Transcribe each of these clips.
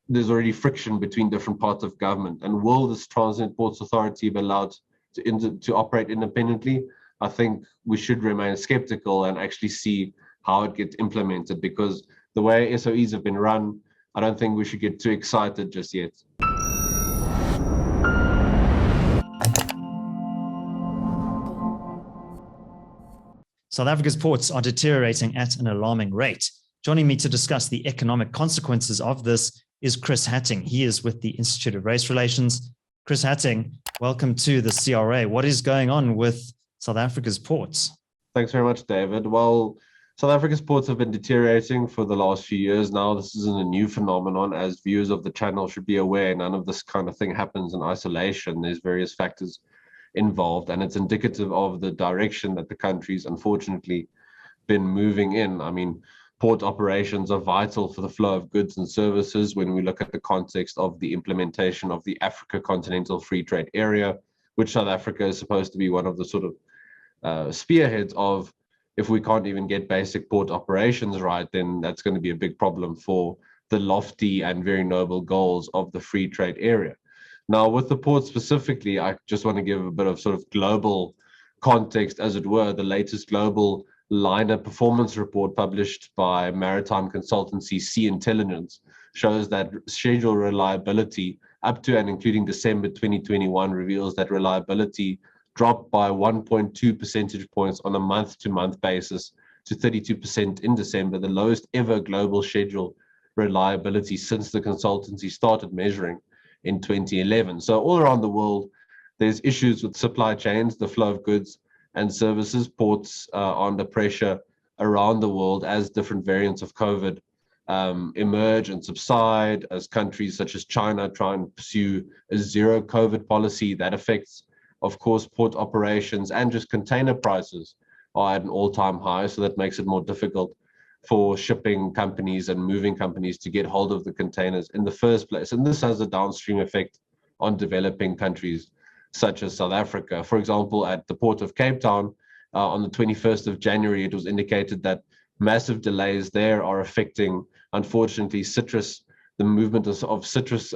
there's already friction between different parts of government. And will this Transnet Ports Authority be allowed to operate independently? I think we should remain skeptical and actually see how it gets implemented, because the way SOEs have been run, I don't think we should get too excited just yet. South Africa's ports are deteriorating at an alarming rate. Joining me to discuss the economic consequences of this is Chris Hattingh. He is with the Institute of Race Relations. Chris Hattingh, welcome to the CRA. What is going on with South Africa's ports? Thanks very much, David. Well, South Africa's ports have been deteriorating for the last few years now. This isn't a new phenomenon. As viewers of the channel should be aware, none of this kind of thing happens in isolation. There's various factors involved, and it's indicative of the direction that the country's unfortunately been moving in. I mean, port operations are vital for the flow of goods and services when we look at the context of the implementation of the Africa Continental Free Trade Area, which South Africa is supposed to be one of the sort of spearheads of. If we can't even get basic port operations right, then that's going to be a big problem for the lofty and very noble goals of the free trade area. Now, with the port specifically, I just want to give a bit of sort of global context, as it were. The latest global liner performance report published by maritime consultancy Sea Intelligence shows that schedule reliability up to and including December 2021 reveals that reliability dropped by 1.2 percentage points on a month-to-month basis to 32% in December, the lowest ever global schedule reliability since the consultancy started measuring in 2011. So all around the world, there's issues with supply chains, the flow of goods and services. Ports are under pressure around the world as different variants of COVID emerge and subside, as countries such as China try and pursue a zero COVID policy. That affects, of course, port operations, and just container prices are at an all-time high. So that makes it more difficult for shipping companies and moving companies to get hold of the containers in the first place. And this has a downstream effect on developing countries such as South Africa. For example, at the port of Cape Town, on the 21st of January, it was indicated that massive delays there are affecting, unfortunately, the movement of citrus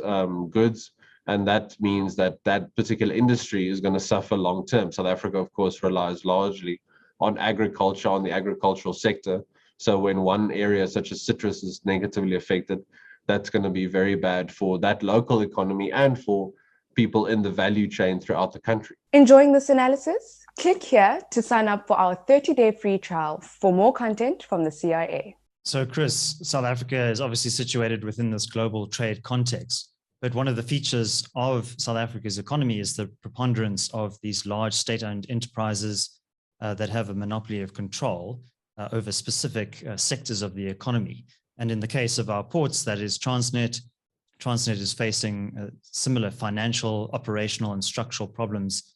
goods. And that means that that particular industry is going to suffer long term. South Africa, of course, relies largely on agriculture, on the agricultural sector. So when one area such as citrus is negatively affected, that's going to be very bad for that local economy and for people in the value chain throughout the country. Enjoying this analysis? Click here to sign up for our 30-day free trial for more content from the CIA. So Chris, South Africa is obviously situated within this global trade context, but one of the features of South Africa's economy is the preponderance of these large state-owned enterprises that have a monopoly of control over specific sectors of the economy. And in the case of our ports, that is Transnet. Transnet is facing similar financial, operational, and structural problems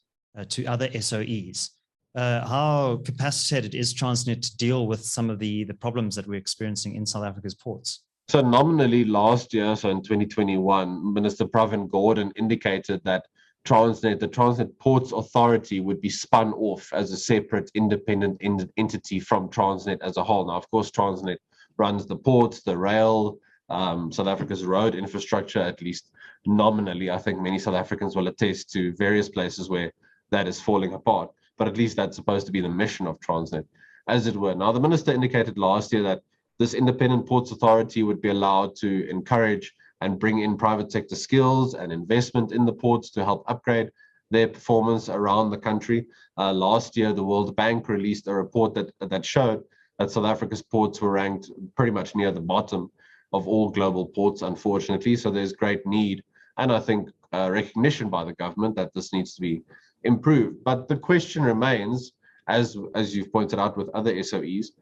to other SOEs. How capacitated is Transnet to deal with some of the problems that we're experiencing in South Africa's ports? So nominally last year, so in 2021, Minister Pravin Gordhan indicated that the Transnet Ports Authority would be spun off as a separate independent entity from Transnet as a whole. Now, of course, Transnet runs the ports, the rail, South Africa's road infrastructure, at least nominally. I think many South Africans will attest to various places where that is falling apart, but at least that's supposed to be the mission of Transnet, as it were. Now, the minister indicated last year that this independent ports authority would be allowed to encourage and bring in private sector skills and investment in the ports to help upgrade their performance around the country. Last year, the World Bank released a report that showed that South Africa's ports were ranked pretty much near the bottom of all global ports, unfortunately. So there's great need, and I think recognition by the government that this needs to be improved. But the question remains, as you've pointed out with other SOEs,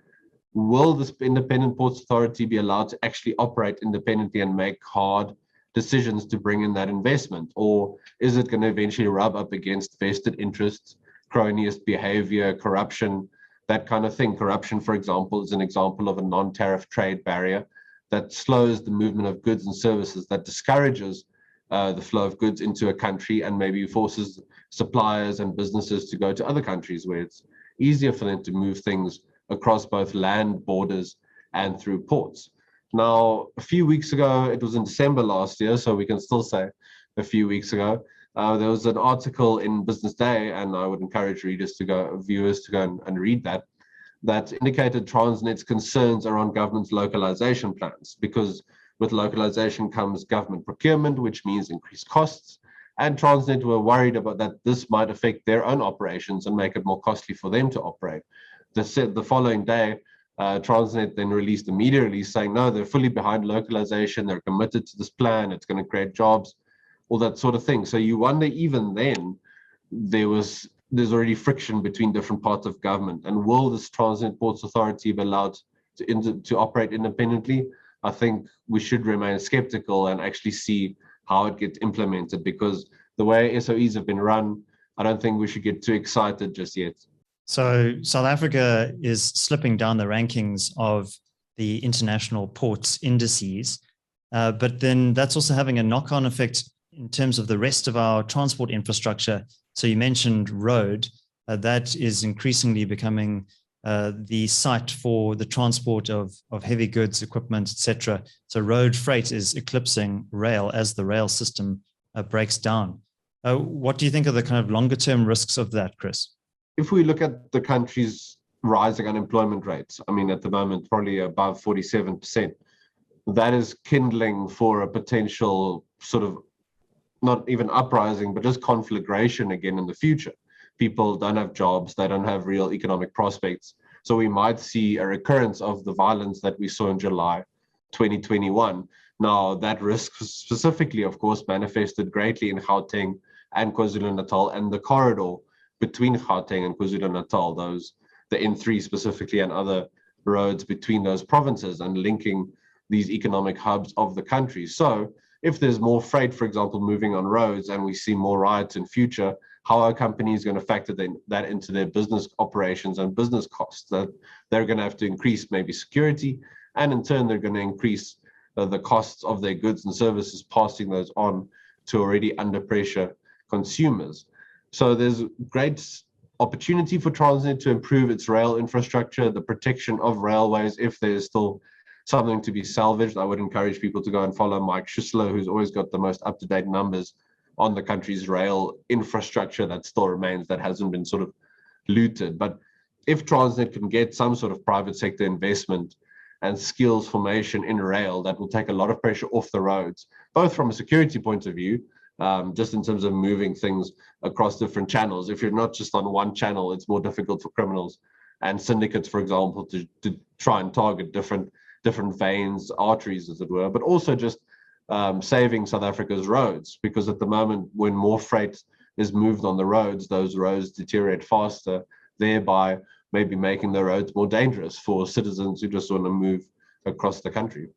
will this independent ports authority be allowed to actually operate independently and make hard decisions to bring in that investment? Or is it going to eventually rub up against vested interests, cronyist behavior, corruption, that kind of thing? Corruption, for example, is an example of a non-tariff trade barrier that slows the movement of goods and services, that discourages the flow of goods into a country and maybe forces suppliers and businesses to go to other countries where it's easier for them to move things across both land borders and through ports. Now, a few weeks ago, it was in December last year, so we can still say a few weeks ago, there was an article in Business Day, and I would encourage viewers to go and read that, that indicated Transnet's concerns around government's localization plans, because with localization comes government procurement, which means increased costs. And Transnet were worried about that this might affect their own operations and make it more costly for them to operate. The following day, Transnet then released a media release saying, no, they're fully behind localization, they're committed to this plan, it's going to create jobs, all that sort of thing. So you wonder, even then, there's already friction between different parts of government. And will this Transnet Ports Authority be allowed to operate independently? I think we should remain skeptical and actually see how it gets implemented, because the way SOEs have been run, I don't think we should get too excited just yet. So South Africa is slipping down the rankings of the international ports indices, but then that's also having a knock-on effect in terms of the rest of our transport infrastructure. So you mentioned road, that is increasingly becoming the site for the transport of heavy goods, equipment, etc. So road freight is eclipsing rail as the rail system breaks down. What do you think are the kind of longer term risks of that, Chris? If we look at the country's rising unemployment rates, I mean, at the moment, probably above 47%, that is kindling for a potential sort of not even uprising, but just conflagration again in the future. People don't have jobs, they don't have real economic prospects. So we might see a recurrence of the violence that we saw in July 2021. Now, that risk specifically, of course, manifested greatly in Gauteng and KwaZulu-Natal, and the corridor between Gauteng and KwaZulu-Natal, the N3 specifically, and other roads between those provinces and linking these economic hubs of the country. So if there's more freight, for example, moving on roads, and we see more riots in future, how are companies going to factor that into their business operations and business costs? That they're going to have to increase maybe security, and in turn, they're going to increase the costs of their goods and services, passing those on to already under pressure consumers. So there's great opportunity for Transnet to improve its rail infrastructure, the protection of railways, if there's still something to be salvaged. I would encourage people to go and follow Mike Schussler, who's always got the most up-to-date numbers on the country's rail infrastructure that still remains, that hasn't been sort of looted. But if Transnet can get some sort of private sector investment and skills formation in rail, that will take a lot of pressure off the roads, both from a security point of view, just in terms of moving things across different channels. If you're not just on one channel, it's more difficult for criminals and syndicates, for example, to try and target different veins, arteries, as it were, but also just saving South Africa's roads, because at the moment, when more freight is moved on the roads, those roads deteriorate faster, thereby maybe making the roads more dangerous for citizens who just want to move across the country.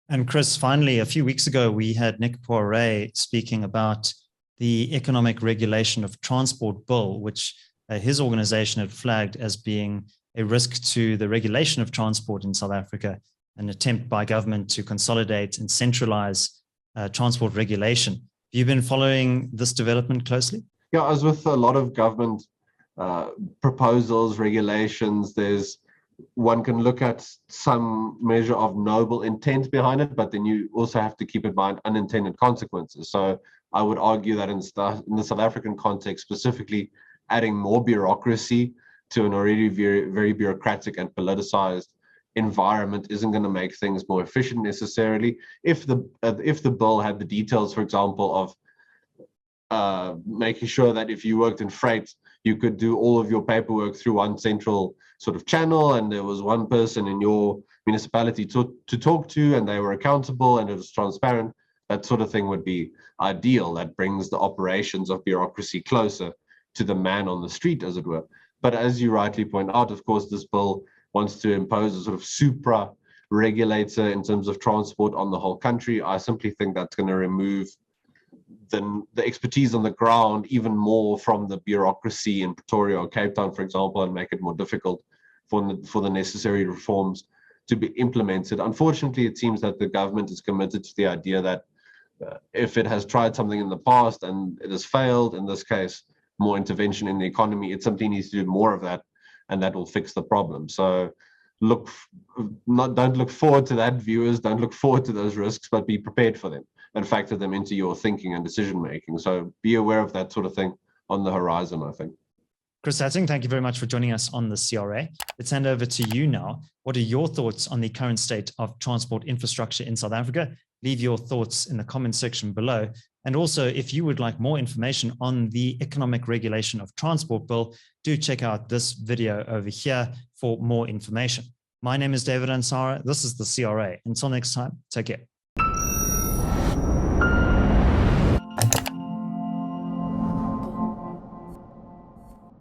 And Chris, finally, a few weeks ago, we had Nick Poiret speaking about the economic regulation of transport bill, which his organization had flagged as being a risk to the regulation of transport in South Africa, an attempt by government to consolidate and centralize transport regulation. Have you been following this development closely? Yeah, as with a lot of government proposals, regulations, one can look at some measure of noble intent behind it, but then you also have to keep in mind unintended consequences. So I would argue that in the South African context, specifically, adding more bureaucracy to an already very, very bureaucratic and politicized environment isn't going to make things more efficient necessarily. If the bill had the details, for example, of making sure that if you worked in freight, you could do all of your paperwork through one central sort of channel, and there was one person in your municipality to talk to, and they were accountable, and it was transparent, that sort of thing would be ideal. That brings the operations of bureaucracy closer to the man on the street, as it were. But as you rightly point out, of course, this bill wants to impose a sort of supra-regulator in terms of transport on the whole country. I simply think that's going to remove the expertise on the ground even more from the bureaucracy in Pretoria or Cape Town, for example, and make it more difficult for the necessary reforms to be implemented. Unfortunately, it seems that the government is committed to the idea that if it has tried something in the past and it has failed, in this case, more intervention in the economy, it simply needs to do more of that, and that will fix the problem. So don't look forward to that, viewers. Don't look forward to those risks, but be prepared for them and factor them into your thinking and decision making. So be aware of that sort of thing on the horizon, I think. Chris Hattingh, thank you very much for joining us on the CRA. Let's hand over to you now. What are your thoughts on the current state of transport infrastructure in South Africa? Leave your thoughts in the comment section below. And also, if you would like more information on the Economic Regulation of Transport Bill, do check out this video over here for more information. My name is David Ansara. This is the CRA. Until next time, take care.